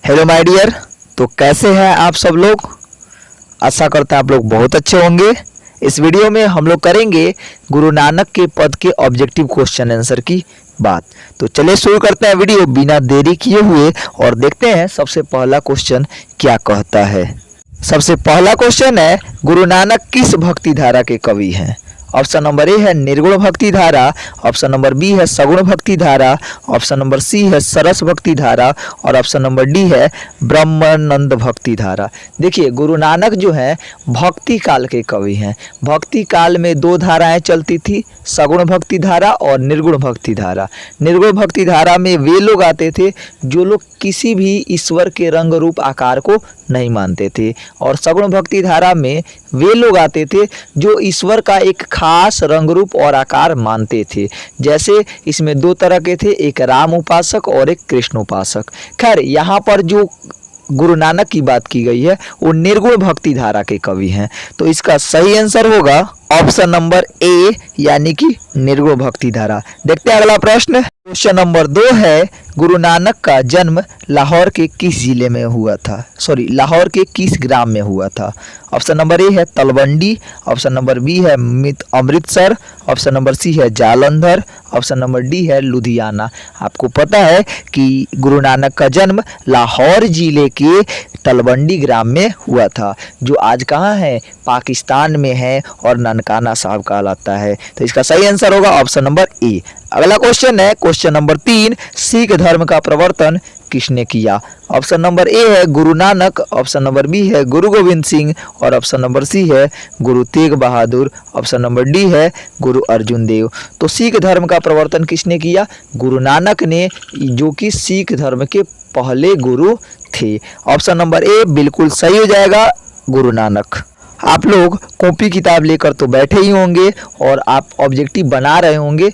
Hello my dear. तो कैसे हैं आप सब लोग। आशा करते हैं आप लोग बहुत अच्छे होंगे। इस वीडियो में हम लोग करेंगे गुरु नानक के पद के ऑब्जेक्टिव क्वेश्चन आंसर की बात। तो चलिए शुरू करते हैं वीडियो बिना देरी किए हुए और देखते हैं सबसे पहला क्वेश्चन क्या कहता है। सबसे पहला क्वेश्चन है, गुरु नानक किस भक्ति धारा के कवि हैं। ऑप्शन नंबर ए है निर्गुण भक्ति धारा, ऑप्शन नंबर बी है सगुण भक्ति धारा, ऑप्शन नंबर सी है सरस भक्ति धारा और ऑप्शन नंबर डी है ब्रह्मानंद भक्ति धारा। देखिए गुरु नानक जो है भक्ति काल के कवि हैं। भक्ति काल में दो धाराएं चलती थी, सगुण भक्ति धारा और निर्गुण भक्ति धारा। निर्गुण भक्ति धारा में वे लोग आते थे जो लोग किसी भी ईश्वर के रंग रूप आकार को नहीं मानते थे, और सगुण भक्ति धारा में वे लोग आते थे जो ईश्वर का एक खास रंग रूप और आकार मानते थे। जैसे इसमें दो तरह के थे, एक राम उपासक और एक कृष्ण उपासक। खैर यहाँ पर जो गुरु नानक की बात की गई है वो निर्गुण भक्ति धारा के कवि हैं। तो इसका सही आंसर होगा ऑप्शन नंबर ए यानी कि निर्गुण भक्ति धारा। देखते हैं अगला प्रश्न। क्वेश्चन नंबर 2 है, गुरु नानक का जन्म लाहौर के किस जिले में हुआ था, लाहौर के किस ग्राम में हुआ था। ऑप्शन नंबर ए है तलवंडी, ऑप्शन नंबर बी है अमृतसर, ऑप्शन नंबर सी है जालंधर, ऑप्शन नंबर डी है लुधियाना। आपको पता है कि गुरु नानक का जन्म लाहौर जिले के तलवंडी ग्राम में हुआ था, जो आज कहाँ है, पाकिस्तान में है और ननकाना साहब कहलाता है। तो इसका सही आंसर होगा ऑप्शन नंबर ए। अगला क्वेश्चन है क्वेश्चन नंबर 3, सिख धर्म का प्रवर्तन किसने किया। ऑप्शन नंबर ए है Guru Nanak, option number B है गुरु गोविंद सिंह और ऑप्शन नंबर सी है Guru Tegh Bahadur, option number D है गुरु अर्जुन देव। तो सिख धर्म का प्रवर्तन किसने किया, गुरु नानक ने, जो कि सिख धर्म के पहले गुरु थे। ऑप्शन नंबर ए बिल्कुल सही हो जाएगा, गुरु नानक। आप लोग कॉपी किताब लेकर तो बैठे ही होंगे और आप ऑब्जेक्टिव बना रहे होंगे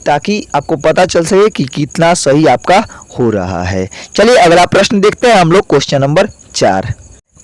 ताकि आपको पता चल सके कि कितना सही आपका हो रहा है। चलिए अगला प्रश्न देखते हैं हम लोग क्वेश्चन नंबर 4।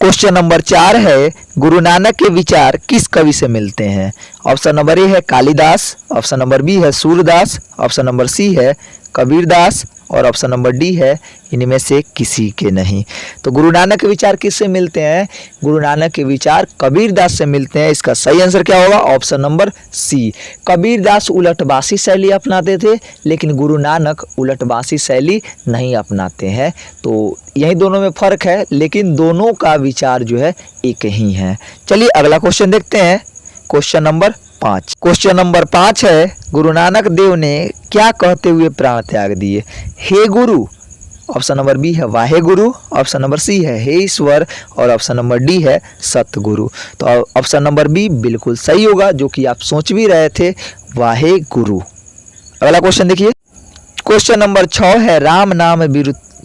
क्वेश्चन नंबर 4 है, गुरु नानक के विचार किस कवि से मिलते हैं। ऑप्शन नंबर ए है कालिदास, ऑप्शन नंबर बी है सूरदास, ऑप्शन नंबर सी है कबीरदास और ऑप्शन नंबर डी है इनमें से किसी के नहीं। तो गुरु नानक के विचार किससे मिलते हैं, गुरु नानक के विचार कबीरदास से मिलते हैं। इसका सही आंसर क्या होगा, ऑप्शन नंबर सी। कबीरदास उलटबासी शैली अपनाते थे लेकिन गुरु नानक उलटबासी शैली नहीं अपनाते हैं। तो यही दोनों में फर्क है, लेकिन दोनों का विचार जो है एक ही है। चलिए अगला क्वेश्चन देखते हैं, क्वेश्चन नंबर 5। क्वेश्चन नंबर 5 है, गुरु नानक देव ने क्या कहते हुए प्राण त्याग दिए। हे गुरु, ऑप्शन नंबर बी है Wahe Guru, option number C है हे ईश्वर और ऑप्शन नंबर डी है सतगुरु। तो ऑप्शन नंबर बी बिल्कुल सही होगा, जो कि आप सोच भी रहे थे, वाहे गुरु। अगला क्वेश्चन देखिए, क्वेश्चन नंबर 6 है, राम नाम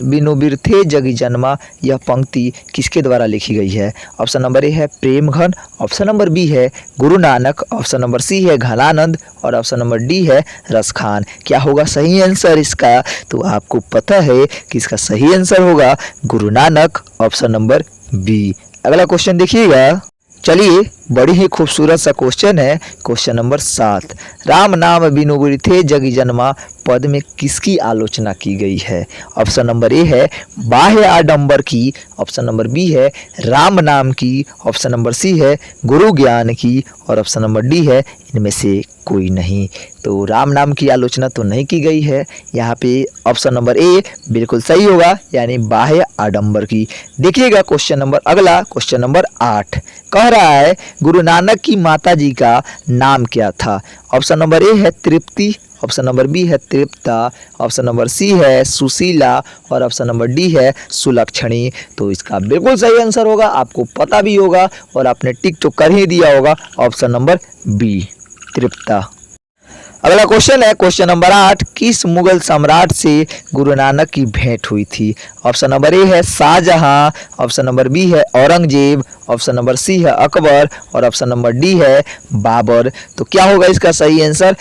बिनु बिरथे जगी जन्मा, यह पंक्ति किसके द्वारा लिखी गई है। ऑप्शन नंबर ए है प्रेमघन, ऑप्शन नंबर बी है Guru Nanak, option number C है घनानंद और ऑप्शन नंबर डी है रसखान। क्या होगा सही आंसर इसका, तो आपको पता है कि इसका सही आंसर होगा Guru Nanak, option number B. अगला क्वेश्चन देखिएगा। चलिए बड़ी ही खूबसूरत सा क्वेश्चन है, क्वेश्चन नंबर 7, राम नाम बिनु बिरथे जगी जन्मा पद में किसकी आलोचना की गई है। ऑप्शन नंबर ए है बाह्य आडंबर की, ऑप्शन नंबर बी है राम नाम की, ऑप्शन नंबर सी है गुरु ज्ञान की और ऑप्शन नंबर डी है इनमें से कोई नहीं। तो राम नाम की आलोचना तो नहीं की गई है, यहाँ पे ऑप्शन नंबर ए बिल्कुल सही होगा, यानी बाह्य आडंबर की। देखिएगा क्वेश्चन नंबर अगला, क्वेश्चन नंबर 8 कह रहा है, गुरु नानक की माता जी का नाम क्या था। ऑप्शन नंबर ए है तृप्ति, ऑप्शन नंबर बी है तृप्ता, ऑप्शन नंबर सी है सुशीला और ऑप्शन नंबर डी है सुलक्षणी। तो इसका बिल्कुल सही आंसर होगा, आपको पता भी होगा और आपने टिक तो कर ही दिया होगा, ऑप्शन नंबर बी तृप्ता। अगला क्वेश्चन है क्वेश्चन नंबर 8, किस मुगल सम्राट से गुरु नानक की भेंट हुई थी। ऑप्शन नंबर ए है शाहजहां, ऑप्शन नंबर बी है औरंगजेब, ऑप्शन नंबर सी है अकबर और ऑप्शन नंबर डी है बाबर। तो क्या होगा इसका सही आंसर,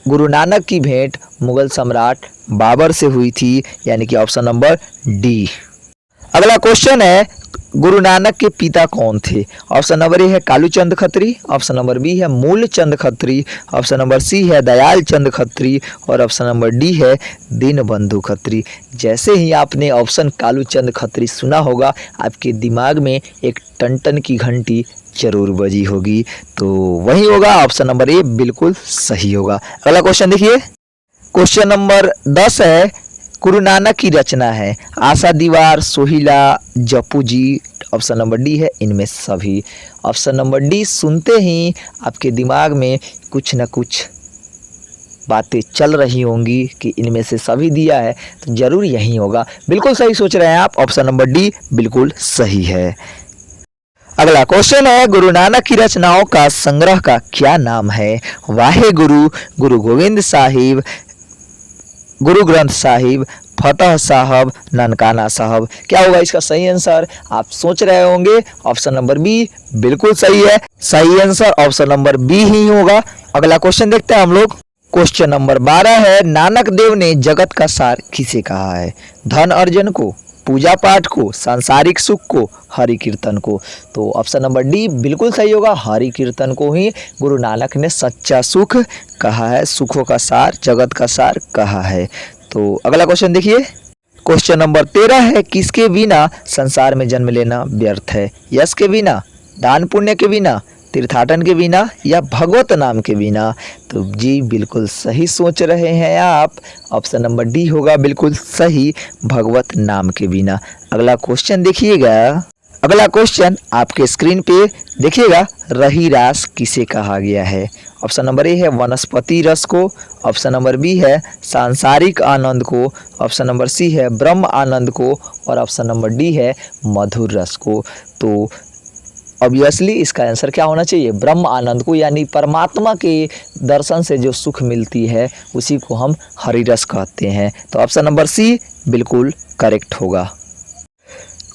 गुरु नानक की भेंट मुगल सम्राट बाबर से हुई थी, यानी कि ऑप्शन नंबर डी। अगला क्वेश्चन है गुरु नानक के पिता कौन थे? ऑप्शन नंबर ए है Kaluchand Khatri, option number B है Moolchand Khatri, option number C है दयाल चंद खत्री और ऑप्शन नंबर डी है दीनबंधु खत्री। जैसे ही आपने ऑप्शन कालूचंद खत्री सुना होगा, आपके दिमाग में एक टन की घंटी जरूर बजी होगी, तो वही होगा ऑप्शन नंबर ए बिल्कुल सही होगा। अगला क्वेश्चन देखिए, क्वेश्चन नंबर 10 है, गुरु नानक की रचना है आशा दीवार, सोहिला, जपू जी, ऑप्शन नंबर डी है इनमें सभी। ऑप्शन नंबर डी सुनते ही आपके दिमाग में कुछ न कुछ बातें चल रही होंगी कि इनमें से सभी दिया है, तो जरूर यही होगा। बिल्कुल सही सोच रहे हैं आप, ऑप्शन नंबर डी बिल्कुल सही है। अगला क्वेश्चन है, गुरु नानक की रचनाओं का संग्रह का क्या नाम है? वाहे गुरु, गुरु गोविंद साहिब, गुरु ग्रंथ साहिब, फतह साहब, ननकाना साहब। क्या होगा इसका सही आंसर? आप सोच रहे होंगे ऑप्शन नंबर बी बिल्कुल सही है। सही आंसर ऑप्शन नंबर बी ही होगा। अगला क्वेश्चन देखते हैं हम लोग। क्वेश्चन नंबर 12 है, नानक देव ने जगत का सार किसे कहा है? धन अर्जन को, पूजा पाठ को, सांसारिक सुख को, हरि कीर्तन को। तो ऑप्शन नंबर डी बिल्कुल सही होगा। हरि कीर्तन को ही गुरु नानक ने सच्चा सुख कहा है, सुखों का सार, जगत का सार कहा है। तो अगला क्वेश्चन देखिए, क्वेश्चन नंबर 13 है, किसके बिना संसार में जन्म लेना व्यर्थ है? यश के बिना, दान पुण्य के बिना, तीर्थाटन के बिना या भगवत नाम के बिना? तो जी बिल्कुल सही सोच रहे हैं आप, ऑप्शन नंबर डी होगा बिल्कुल सही, भगवत नाम के बिना। अगला क्वेश्चन देखिएगा। अगला क्वेश्चन आपके स्क्रीन पे देखिएगा, रही रास किसे कहा गया है? ऑप्शन नंबर ए है वनस्पति रस को, ऑप्शन नंबर बी है सांसारिक आनंद को, ऑप्शन नंबर सी है ब्रह्म आनंद को और ऑप्शन नंबर डी है मधुर रस को। तो ऑब्वियसली इसका आंसर क्या होना चाहिए? ब्रह्म आनंद को, यानी परमात्मा के दर्शन से जो सुख मिलती है उसी को हम हरि रस कहते हैं। तो ऑप्शन नंबर सी बिल्कुल करेक्ट होगा।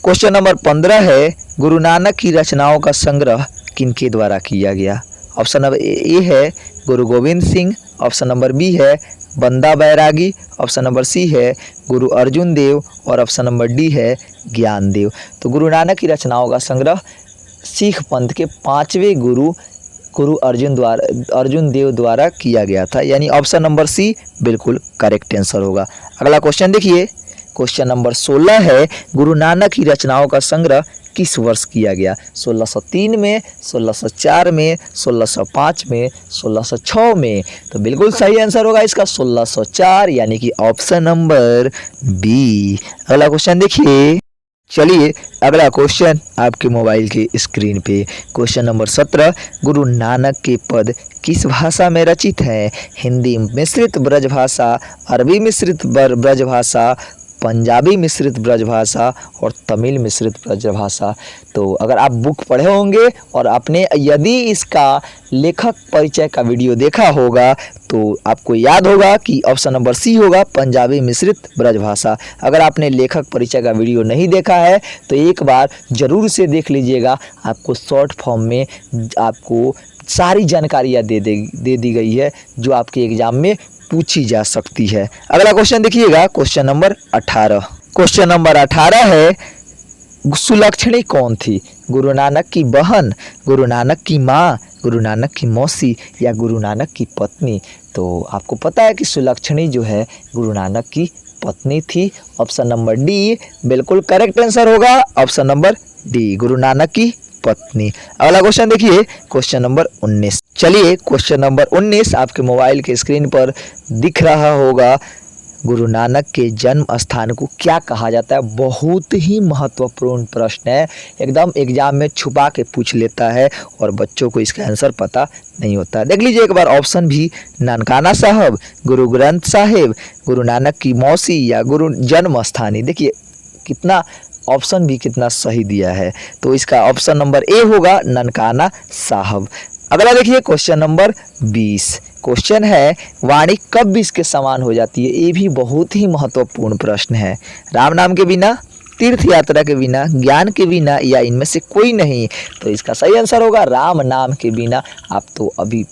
क्वेश्चन नंबर 15 है, गुरु नानक की रचनाओं का संग्रह किनके द्वारा किया गया? ऑप्शन नंबर ए है Guru Gobind Singh, option number B है बंदा बैरागी, ऑप्शन नंबर सी है गुरु अर्जुन देव और ऑप्शन नंबर डी है ज्ञान देव। तो गुरु नानक की रचनाओं का संग्रह सिख पंथ के 5वें गुरु अर्जुन देव द्वारा किया गया था, यानी ऑप्शन नंबर सी बिल्कुल करेक्ट आंसर होगा। अगला क्वेश्चन देखिए, क्वेश्चन नंबर 16 है, गुरु नानक की रचनाओं का संग्रह किस वर्ष किया गया? 1603 में, 1604 में, 1605 में, 1606 में? तो बिल्कुल सही आंसर होगा इसका 1604, यानी कि ऑप्शन नंबर बी। अगला क्वेश्चन देखिए। चलिए अगला क्वेश्चन आपके मोबाइल की स्क्रीन पे, क्वेश्चन नंबर 17, गुरु नानक के पद किस भाषा में रचित हैं? हिंदी मिश्रित ब्रजभाषा, अरबी मिश्रित ब्रजभाषा, पंजाबी मिश्रित ब्रजभाषा और तमिल मिश्रित ब्रजभाषा। तो अगर आप बुक पढ़े होंगे और आपने यदि इसका लेखक परिचय का वीडियो देखा होगा तो आपको याद होगा कि ऑप्शन नंबर सी होगा, पंजाबी मिश्रित ब्रजभाषा। अगर आपने लेखक परिचय का वीडियो नहीं देखा है तो एक बार ज़रूर से देख लीजिएगा, आपको शॉर्ट फॉर्म में आपको सारी जानकारियाँ दे दी गई है जो आपके एग्ज़ाम में पूछी जा सकती है। अगला क्वेश्चन देखिएगा, क्वेश्चन नंबर 18। क्वेश्चन नंबर 18 है, सुलक्षणी कौन थी? गुरु नानक की बहन, गुरु नानक की माँ, गुरु नानक की मौसी या गुरु नानक की पत्नी? तो आपको पता है कि सुलक्षणी जो है गुरु नानक की पत्नी थी। ऑप्शन नंबर डी बिल्कुल करेक्ट आंसर होगा, option number D, Guru Nanak की पत्नी। अगला क्वेश्चन देखिए, क्वेश्चन नंबर 19। चलिए क्वेश्चन नंबर 19 आपके मोबाइल के स्क्रीन पर दिख रहा होगा। गुरु नानक के जन्म स्थान को क्या कहा जाता है? बहुत ही महत्वपूर्ण प्रश्न है, एकदम एग्जाम में छुपा के पूछ लेता है और बच्चों को इसका आंसर पता नहीं होता। देख लीजिए एक बार ऑप्शन भी, ननकाना साहब, गुरु ग्रंथ साहिब, गुरु नानक की मौसी या गुरु जन्म स्थानी। देखिए कितना ऑप्शन भी कितना सही दिया है, तो इसका ऑप्शन नंबर ए होगा, ननकाना साहब। अगला देखिए क्वेश्चन नंबर 20। क्वेश्चन है, वाणी कब विष के समान हो जाती है? ये भी बहुत ही महत्वपूर्ण प्रश्न है। राम नाम के बिना, तीर्थ यात्रा के बिना, ज्ञान के बिना या इनमें से कोई नहीं? तो इसका सही आंसर होगा राम नाम के बिना। आप तो अभी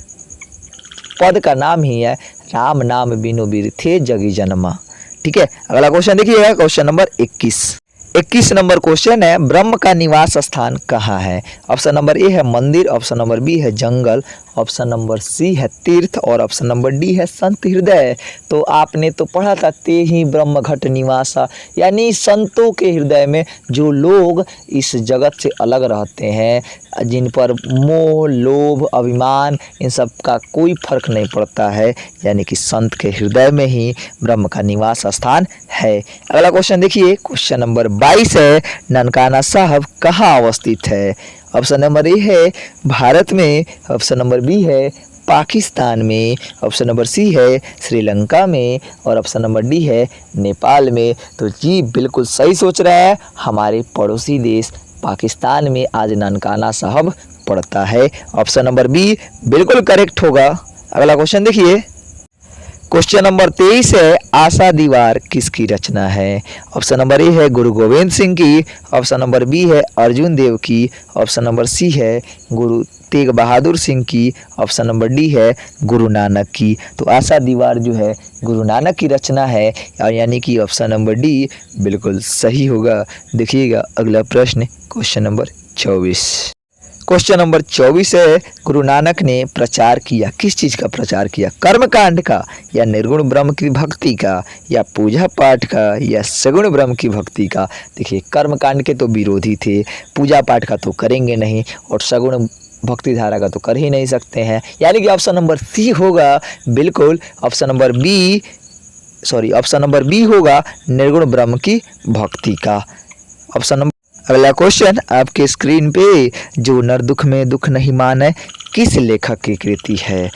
पद का नाम ही है, राम नाम बिनु बिरथे जगी जन्मा। ठीक है, अगला क्वेश्चन देखिएगा, क्वेश्चन नंबर 21। 21 नंबर क्वेश्चन है, ब्रह्म का निवास स्थान कहाँ है? ऑप्शन नंबर ए है मंदिर, ऑप्शन नंबर बी है जंगल, ऑप्शन नंबर सी है तीर्थ और ऑप्शन नंबर डी है संत हृदय। तो आपने तो पढ़ा था ते ही ब्रह्म घट निवासा, यानी संतों के हृदय में जो लोग इस जगत से अलग रहते हैं, जिन पर मोह, लोभ, अभिमान, इन सब का कोई फर्क नहीं पड़ता है, यानी कि संत के हृदय में ही ब्रह्म का निवास स्थान है। अगला क्वेश्चन देखिए, क्वेश्चन नंबर 22 है, ननकाना साहब कहाँ अवस्थित है? ऑप्शन नंबर ए है भारत में, ऑप्शन नंबर बी है पाकिस्तान में, ऑप्शन नंबर सी है श्रीलंका में और ऑप्शन नंबर डी है नेपाल में। तो जी बिल्कुल सही सोच रहा है, हमारे पड़ोसी देश पाकिस्तान में आज ननकाना साहब पड़ता है। ऑप्शन नंबर बी बिल्कुल करेक्ट होगा। अगला क्वेश्चन देखिए, क्वेश्चन नंबर 23 है, आशा दीवार किसकी रचना है? ऑप्शन नंबर ए है गुरु गोविंद सिंह की, ऑप्शन नंबर बी है अर्जुन देव की, ऑप्शन नंबर सी है गुरु तेग बहादुर सिंह की, ऑप्शन नंबर डी है गुरु नानक की। तो आशा दीवार जो है गुरु नानक की रचना है, यानी कि ऑप्शन नंबर डी बिल्कुल सही होगा। देखिएगा अगला प्रश्न, क्वेश्चन नंबर 24। क्वेश्चन नंबर 24 है, गुरु नानक ने प्रचार किया, किस चीज़ का प्रचार किया? कर्मकांड का, या निर्गुण ब्रह्म की भक्ति का, या पूजा पाठ का, या सगुण ब्रह्म की भक्ति का? देखिए कर्मकांड के तो विरोधी थे, पूजा पाठ का तो करेंगे नहीं और सगुण भक्ति धारा का तो कर ही नहीं सकते हैं, यानी कि ऑप्शन नंबर सी होगा बिल्कुल। ऑप्शन नंबर बी होगा निर्गुण ब्रह्म की भक्ति का। Option number. अगला क्वेश्चन आपके स्क्रीन पे, जो नर दुख में दुख नहीं माने किस लेखक की कृति है?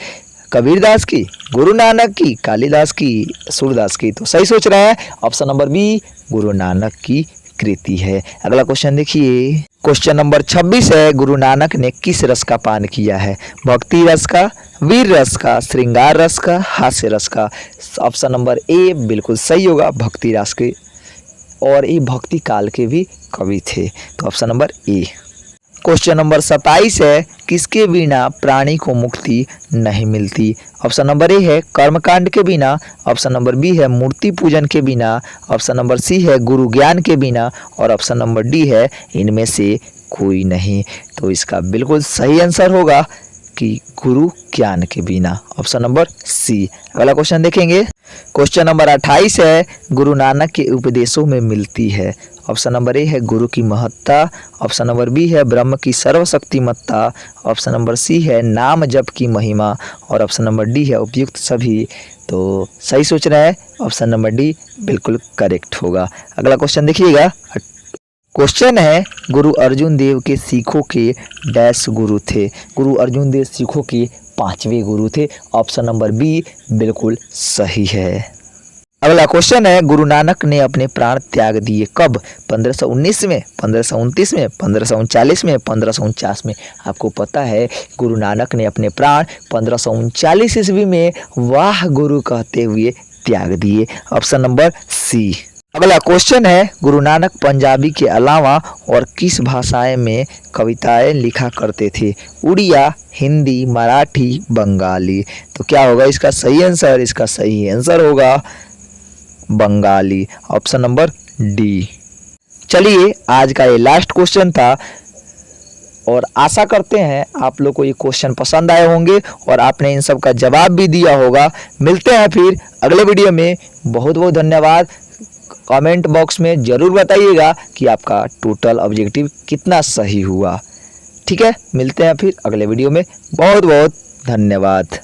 कबीरदास की, गुरु नानक की, कालिदास की, सूरदास की? तो सही सोच रहा है, option number B Guru Nanak की कृति है। अगला क्वेश्चन देखिए, क्वेश्चन नंबर 26 है, गुरु नानक ने किस रस का पान किया है? भक्ति रस का, वीर रस का, श्रृंगार रस का, हास्य रस का? ऑप्शन नंबर ए बिल्कुल सही होगा, भक्ति रस के, और ये भक्ति काल के भी कवि थे। तो ऑप्शन नंबर ए। क्वेश्चन नंबर 27 है, किसके बिना प्राणी को मुक्ति नहीं मिलती? ऑप्शन नंबर ए है कर्मकांड के बिना, ऑप्शन नंबर बी है मूर्ति पूजन के बिना, ऑप्शन नंबर सी है गुरु ज्ञान के बिना और ऑप्शन नंबर डी है इनमें से कोई नहीं। तो इसका बिल्कुल सही आंसर होगा कि गुरु ज्ञान के बिना, ऑप्शन नंबर सी। अगला क्वेश्चन देखेंगे, क्वेश्चन नंबर 28 है, गुरु नानक के उपदेशों में मिलती है? ऑप्शन नंबर ए है गुरु की महत्ता, ऑप्शन नंबर बी है ब्रह्म की सर्वशक्तिमत्ता, ऑप्शन नंबर सी है नाम जप की महिमा और ऑप्शन नंबर डी है उपयुक्त सभी। तो सही सोच रहा है, ऑप्शन नंबर डी बिल्कुल करेक्ट होगा। अगला क्वेश्चन देखिएगा, क्वेश्चन है, गुरु अर्जुन देव के सिखों के डैश गुरु थे? गुरु अर्जुन देव सिखों के 5वें गुरु थे। ऑप्शन नंबर बी बिल्कुल सही है। अगला क्वेश्चन है, गुरु नानक ने अपने प्राण त्याग दिए कब? 1519 में, 1529 में, 1539 में, 1549 में? आपको पता है गुरु नानक ने अपने प्राण 1539 ईस्वी में वाह गुरु कहते हुए त्याग दिए। Option number C. अगला क्वेश्चन है, गुरु नानक पंजाबी के अलावा और किस भाषाएं में कविताएं लिखा करते थे? उड़िया, हिंदी, मराठी, बंगाली? तो क्या होगा इसका सही आंसर? इसका सही आंसर होगा बंगाली, ऑप्शन नंबर डी। चलिए आज का ये लास्ट क्वेश्चन था और आशा करते हैं आप लोग को ये क्वेश्चन पसंद आए होंगे और आपने इन सब का जवाब भी दिया होगा। मिलते हैं फिर अगले वीडियो में। बहुत बहुत धन्यवाद। कमेंट बॉक्स में ज़रूर बताइएगा कि आपका टोटल ऑब्जेक्टिव कितना सही हुआ। ठीक है, मिलते हैं फिर अगले वीडियो में। बहुत बहुत धन्यवाद।